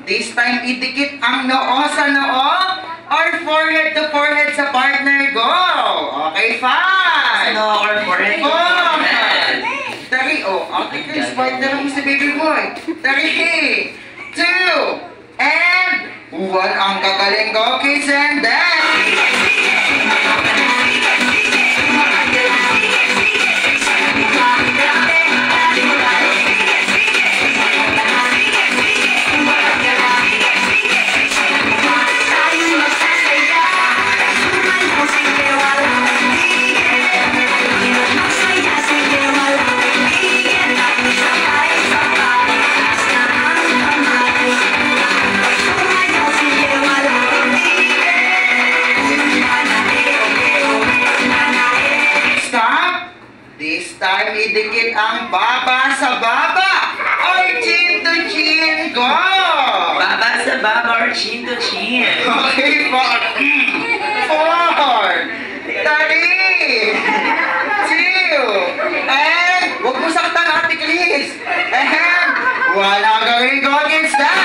This time, idikit ang noo sa noo or forehead to forehead sa partner. Go! Okay, 5. No, or forehead to 4. forehead. 3. Oh, Ate Chris, partner mo si baby boy. 3, 2, and 1. Ang kagaling. Go, kids and dance! Time idikit ang baba sa baba or chin to chin. Go! Baba sa baba or chin to chin. Okay, 4, 3, 2, and huwag mo saktan, Ate Chris. And 1. Ang gawin ko against that.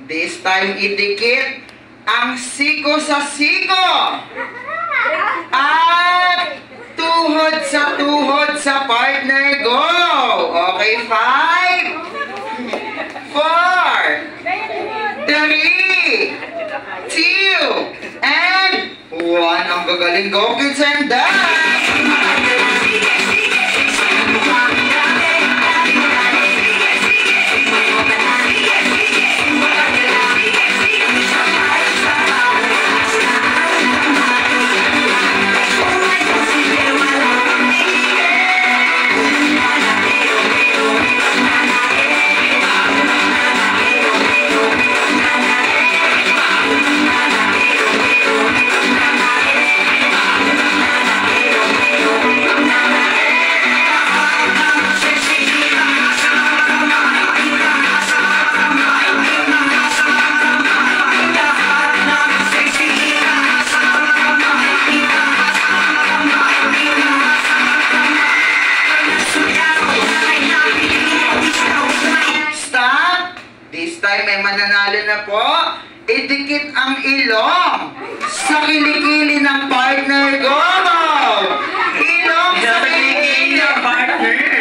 This time, idikit ang siko sa siko at tuhod sa partner. Go! Okay, 5, 4, 3, 2, and 1. Ang gagaling. Go, kids and dance! May mananalo na po. Idikit ang ilong sa kilikili ng partner. Go! Ilong sa kilikili ng partner.